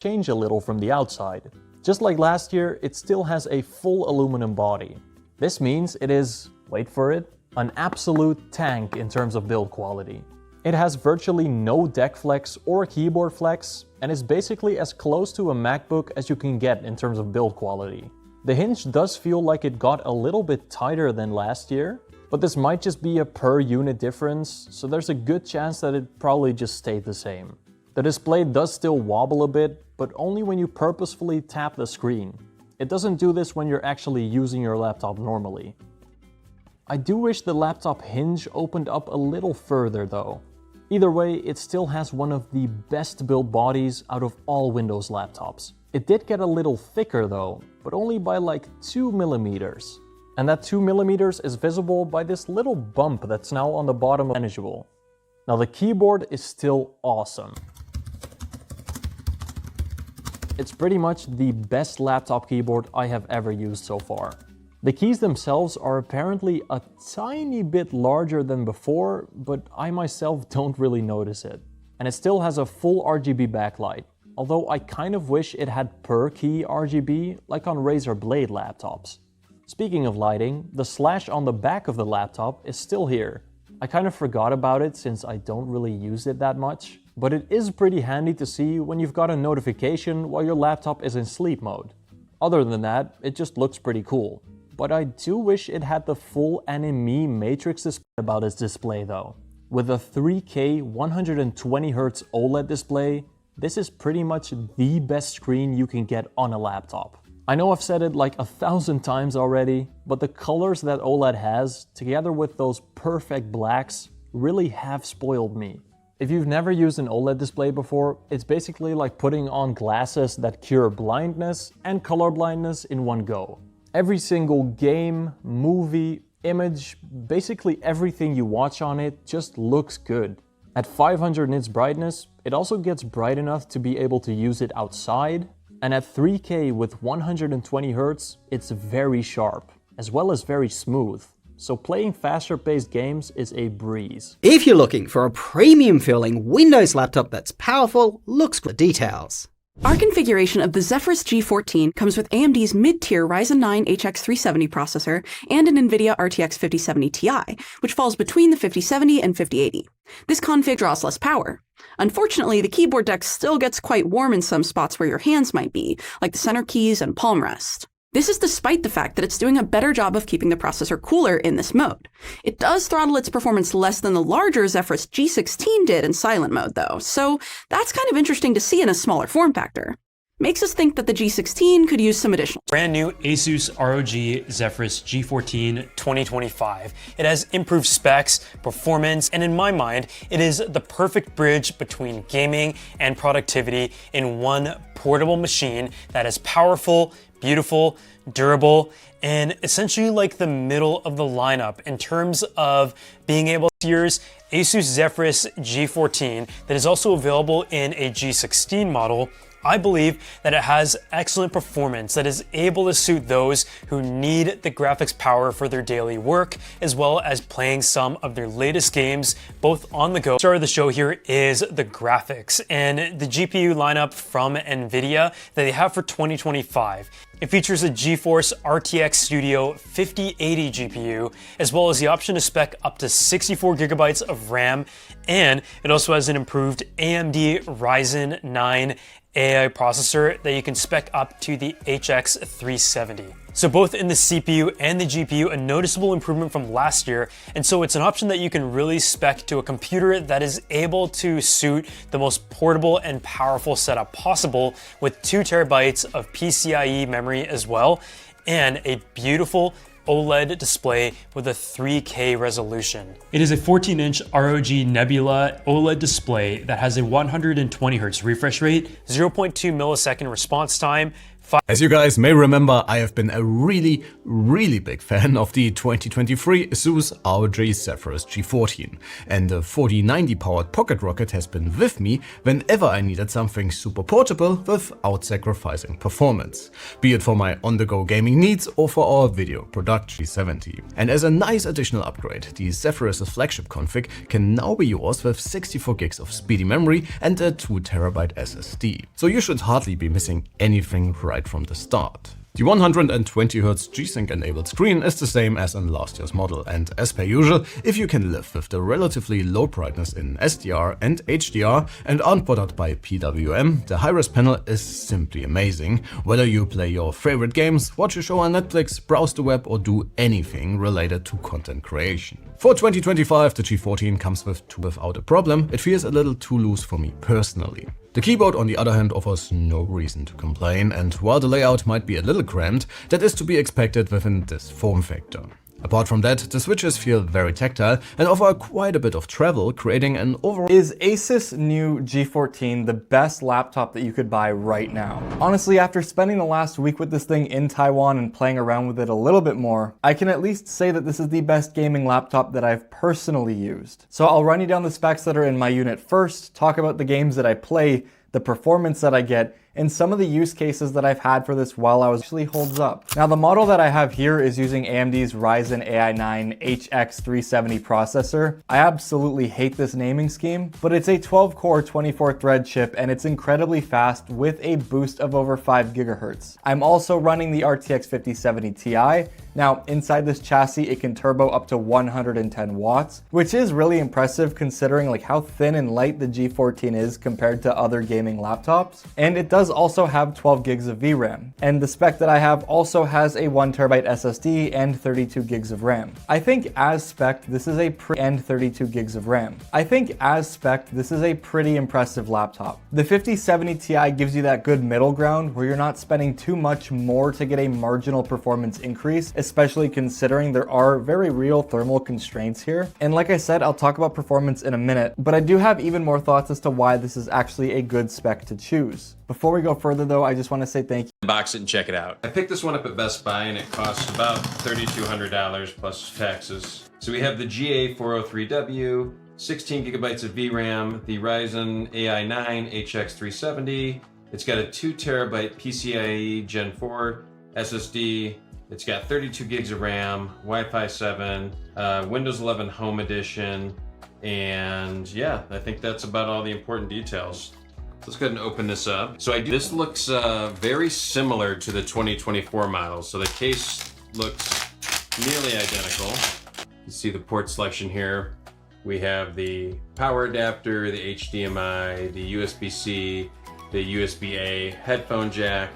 change a little from the outside. Just like last year, it still has a full aluminum body. This means it is, wait for it, an absolute tank in terms of build quality. It has virtually no deck flex or keyboard flex, and is basically as close to a MacBook as you can get in terms of build quality. The hinge does feel like it got a little bit tighter than last year, but this might just be a per unit difference, so there's a good chance that it probably just stayed the same. The display does still wobble a bit, but only when you purposefully tap the screen. It doesn't do this when you're actually using your laptop normally. I do wish the laptop hinge opened up a little further though. Either way, it still has one of the best built bodies out of all Windows laptops. It did get a little thicker though, but only by like 2 millimeters. And that 2 millimeters is visible by this little bump that's now on the bottom of the visual. Now the keyboard is still awesome. It's pretty much the best laptop keyboard I have ever used so far. The keys themselves are apparently a tiny bit larger than before, but I myself don't really notice it. And it still has a full RGB backlight, although I kind of wish it had per key RGB like on Razer Blade laptops. Speaking of lighting, the slash on the back of the laptop is still here. I kind of forgot about it since I don't really use it that much, but it is pretty handy to see when you've got a notification while your laptop is in sleep mode. Other than that, it just looks pretty cool. But I do wish it had the full anime matrix display about its display though. With a 3K 120Hz OLED display, this is pretty much the best screen you can get on a laptop. I know I've said it like 1,000 times already, but the colors that OLED has, together with those perfect blacks, really have spoiled me. If you've never used an OLED display before, it's basically like putting on glasses that cure blindness and color blindness in one go. Every single game, movie, image, basically everything you watch on it just looks good. At 500 nits brightness, it also gets bright enough to be able to use it outside, and at 3K with 120Hz, it's very sharp, as well as very smooth. So playing faster paced games is a breeze. If you're looking for a premium feeling Windows laptop that's powerful, looks good, details. Our configuration of the Zephyrus G14 comes with AMD's mid-tier Ryzen 9 HX370 processor and an NVIDIA RTX 5070 Ti, which falls between the 5070 and 5080. This config draws less power. Unfortunately, the keyboard deck still gets quite warm in some spots where your hands might be, like the center keys and palm rest. This is despite the fact that it's doing a better job of keeping the processor cooler in this mode. It does throttle its performance less than the larger Zephyrus G16 did in silent mode though, so that's kind of interesting to see in a smaller form factor. Makes us think that the G16 could use some additional. Brand new ASUS ROG Zephyrus G14 2025. It has improved specs, performance, and in my mind, it is the perfect bridge between gaming and productivity in one portable machine that is powerful, beautiful, durable, and essentially like the middle of the lineup in terms of being able to use ASUS Zephyrus G14 that is also available in a G16 model. I believe that it has excellent performance that is able to suit those who need the graphics power for their daily work, as well as playing some of their latest games, both on the go. The star of the show here is the graphics and the GPU lineup from NVIDIA that they have for 2025. It features a GeForce RTX Studio 5080 GPU, as well as the option to spec up to 64 gigabytes of RAM, and it also has an improved AMD Ryzen 9 AI processor that you can spec up to the HX370. So both in the CPU and the GPU, a noticeable improvement from last year, and so it's an option that you can really spec to a computer that is able to suit the most portable and powerful setup possible with 2 terabytes of PCIe memory as well, and a beautiful OLED display with a 3K resolution. It is a 14-inch ROG Nebula OLED display that has a 120Hz refresh rate, 0.2 millisecond response time, As you guys may remember, I have been a really big fan of the 2023 ASUS ROG Zephyrus G14, and the 4090 powered pocket rocket has been with me whenever I needed something super portable without sacrificing performance, be it for my on-the-go gaming needs or for our video production. 70. And as a nice additional upgrade, the Zephyrus' flagship config can now be yours with 64 gigs of speedy memory and a 2TB SSD. So you should hardly be missing anything right from the start. The 120Hz G-Sync enabled screen is the same as in last year's model, and as per usual, if you can live with the relatively low brightness in SDR and HDR and aren't bothered by PWM, the high-res panel is simply amazing, whether you play your favorite games, watch a show on Netflix, browse the web or do anything related to content creation. For 2025, the G14 comes with two without a problem. It feels a little too loose for me personally. The keyboard, on the other hand, offers no reason to complain, and while the layout might be a little cramped, that is to be expected within this form factor. Apart from that, the switches feel very tactile and offer quite a bit of travel, creating an overall... Is ASUS new G14 the best laptop that you could buy right now? Honestly, after spending the last week with this thing in Taiwan and playing around with it a little bit more, I can at least say that this is the best gaming laptop that I've personally used. So I'll run you down the specs that are in my unit first, talk about the games that I play, the performance that I get, and some of the use cases that I've had for this while I was actually holds up. Now the model that I have here is using AMD's Ryzen AI 9 HX370 processor. I absolutely hate this naming scheme, but it's a 12-core 24-thread chip and it's incredibly fast with a boost of over 5 GHz. I'm also running the RTX 5070 Ti. Now inside this chassis it can turbo up to 110 watts, which is really impressive considering like how thin and light the G14 is compared to other gaming laptops. And it does also have 12 gigs of VRAM. And the spec that I have also has a 1TB SSD and 32 gigs of RAM. I think as spec this is a and 32 gigs of RAM. I think as spec this is a pretty impressive laptop. The 5070 Ti gives you that good middle ground where you're not spending too much more to get a marginal performance increase, especially considering there are very real thermal constraints here. And like I said, I'll talk about performance in a minute, but I do have even more thoughts as to why this is actually a good spec to choose. Before we go further though, I just want to say thank you. Box it and check it out. I picked this one up at Best Buy and it costs about $3,200 plus taxes. So we have the GA403W, 16 gigabytes of VRAM, the Ryzen AI 9 HX370. It's got a 2TB PCIe Gen 4 SSD. It's got 32 gigs of RAM, Wi-Fi 7, Windows 11 Home Edition, and yeah, I think that's about all the important details. Let's go ahead and open this up. This looks very similar to the 2024 model. So the case looks nearly identical. You can see the port selection here. We have the power adapter, the HDMI, the USB-C, the USB-A headphone jack,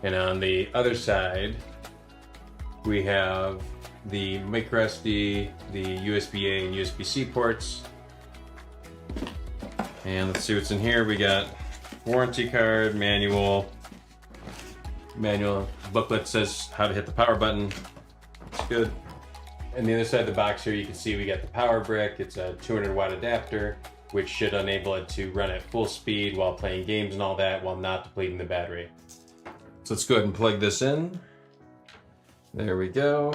and on the other side, we have the microSD, the USB-A and USB-C ports. And let's see what's in here. We got warranty card, manual booklet says how to hit the power button. It's good. And the other side of the box here, you can see we got the power brick. It's a 200-watt adapter, which should enable it to run at full speed while playing games and all that while not depleting the battery. So let's go ahead and plug this in. There we go.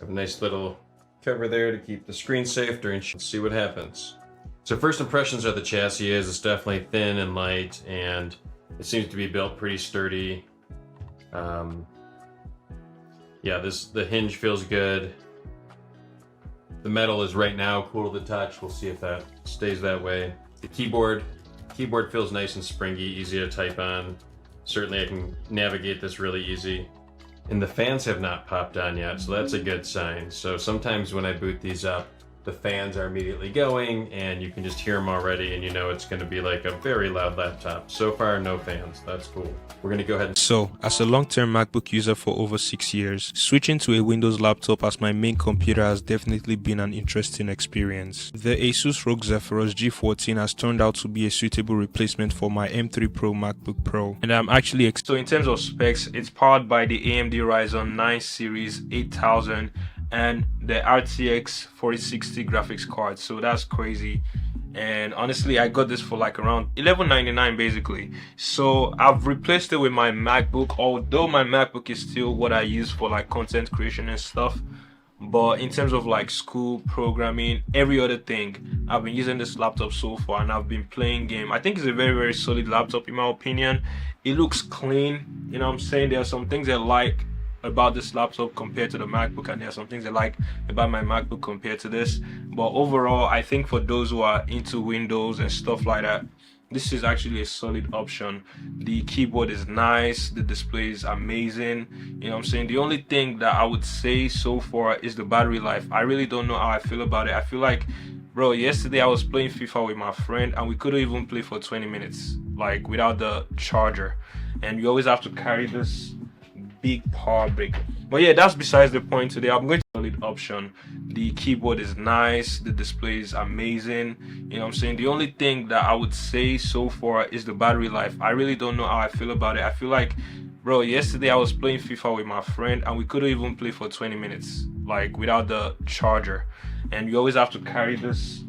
Have a nice little cover there to keep the screen safe during. Let's see what happens. So first impressions of the chassis is it's definitely thin and light, and it seems to be built pretty sturdy. Yeah, the hinge feels good. The metal is right now cool to the touch. We'll see if that stays that way. The keyboard feels nice and springy, easy to type on. Certainly I can navigate this really easy. And the fans have not popped on yet, so that's a good sign. So sometimes when I boot these up, the fans are immediately going and you can just hear them already and you know it's going to be like a very loud laptop. So far, no fans. That's cool. We're going to go ahead and... So, as a long-term MacBook user for over 6 years, switching to a Windows laptop as my main computer has definitely been an interesting experience. The ASUS ROG Zephyrus G14 has turned out to be a suitable replacement for my M3 Pro MacBook Pro, and I'm actually so in terms of specs, it's powered by the AMD Ryzen 9 series 8000 and the RTX 4060 graphics card, so that's crazy. and honestly I got this for like around $11.99 basically. So I've replaced it with my MacBook, although my MacBook is still what I use for like content creation and stuff. But in terms of like school, programming, every other thing, I've been using this laptop so far, and I've been playing game. I think it's a very, very solid laptop in my opinion. It looks clean, you know what I'm saying? There are some things I like about this laptop compared to the MacBook, and there are some things I like about my MacBook compared to this. But overall, I think for those who are into Windows and stuff like that, this is actually a solid option. The keyboard is nice, the display is amazing, you know what I'm saying? The only thing that I would say so far is the battery life. I really don't know how I feel about it. I feel like, bro, yesterday I was playing FIFA with my friend and we couldn't even play for 20 minutes, like without the charger. And you always have to carry this big power brick. But yeah, that's besides the point today. I'm going to solid option. The keyboard is nice, the display is amazing, you know what I'm saying? The only thing that I would say so far is the battery life. I really don't know how I feel about it. I feel like, bro, yesterday I was playing FIFA with my friend and we couldn't even play for 20 minutes, like without the charger. And you always have to carry this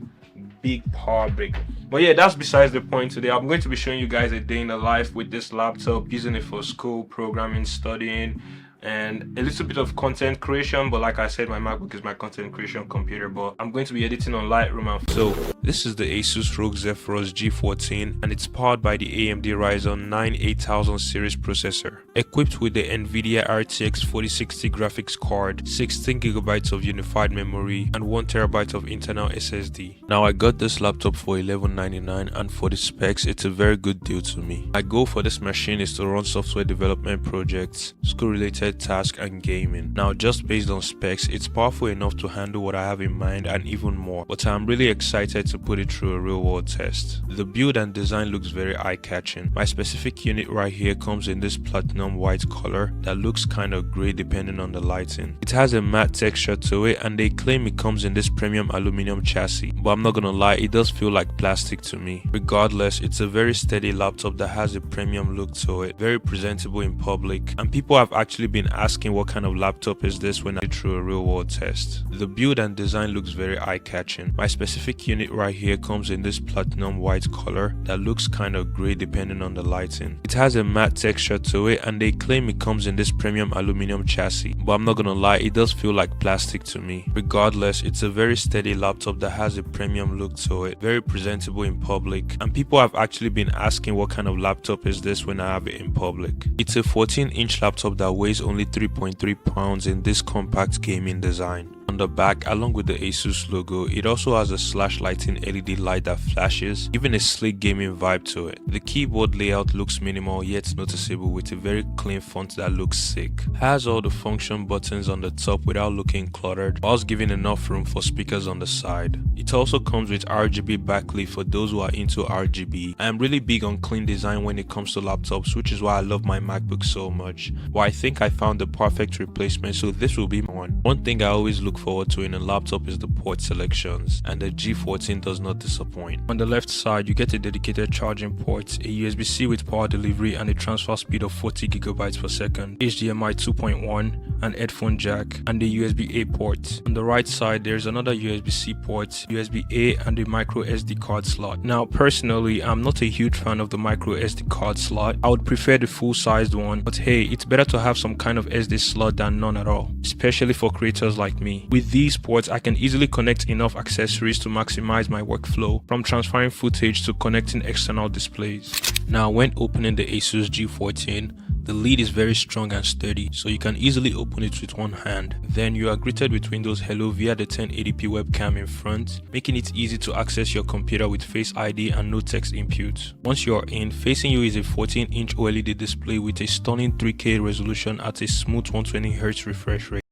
big power brick. But yeah, that's besides the point today. I'm going to be showing you guys a day in the life with this laptop, using it for school, programming, studying, and a little bit of content creation. But like I said, my MacBook is my content creation computer, but I'm going to be editing on Lightroom. So this is the ASUS ROG Zephyrus G14, and it's powered by the AMD Ryzen 9 8000 series processor, equipped with the NVIDIA RTX 4060 graphics card, 16GB of unified memory, and 1TB of internal SSD. Now I got this laptop for $11.99, and for the specs, it's a very good deal to me. My goal for this machine is to run software development projects, school-related tasks, and gaming. Now, just based on specs, it's powerful enough to handle what I have in mind and even more, but I'm really excited to put it through a real-world test. The build and design looks very eye-catching. My specific unit right here comes in this platinum white color that looks kind of grey depending on the lighting. It has a matte texture to it, and they claim it comes in this premium aluminum chassis, but I'm not gonna lie, it does feel like plastic to me. Regardless, it's a very steady laptop that has a premium look to it, very presentable in public, and people have actually been asking what kind of laptop is this when I did through a real world test. The build and design looks very eye-catching. My specific unit right here comes in this platinum white color that looks kind of grey depending on the lighting. It has a matte texture to it, and they claim it comes in this premium aluminum chassis, but I'm not gonna lie, it does feel like plastic to me. Regardless, it's a very steady laptop that has a premium look to it, very presentable in public, and people have actually been asking what kind of laptop is this when I have it in public. It's a 14-inch laptop that weighs only 3.3 pounds in this compact gaming design. On the back, along with the ASUS logo, it also has a slash lighting LED light that flashes, giving a sleek gaming vibe to it. The keyboard layout looks minimal yet noticeable, with a very clean font that looks sick. It has all the function buttons on the top without looking cluttered, whilst giving enough room for speakers on the side. It also comes with RGB backlit for those who are into RGB. I am really big on clean design when it comes to laptops, which is why I love my MacBook so much. Well, I think I found the perfect replacement, so this will be one. One thing I always look forward to in a laptop is the port selections, and the G14 does not disappoint. On the left side, you get a dedicated charging port, a USB-C with power delivery and a transfer speed of 40GB per second, HDMI 2.1, an headphone jack, and a USB-A port. On the right side, there's another USB-C port, USB-A, and a micro SD card slot. Now, personally, I'm not a huge fan of the micro SD card slot. I would prefer the full-sized one, but hey, it's better to have some kind of SD slot than none at all, especially for creators like me. With these ports, I can easily connect enough accessories to maximize my workflow, from transferring footage to connecting external displays. Now, when opening the ASUS G14, the lid is very strong and sturdy, so you can easily open it with one hand. Then you are greeted with Windows Hello via the 1080p webcam in front, making it easy to access your computer with Face ID and no text input. Once you are in, facing you is a 14-inch OLED display with a stunning 3K resolution at a smooth 120Hz refresh rate.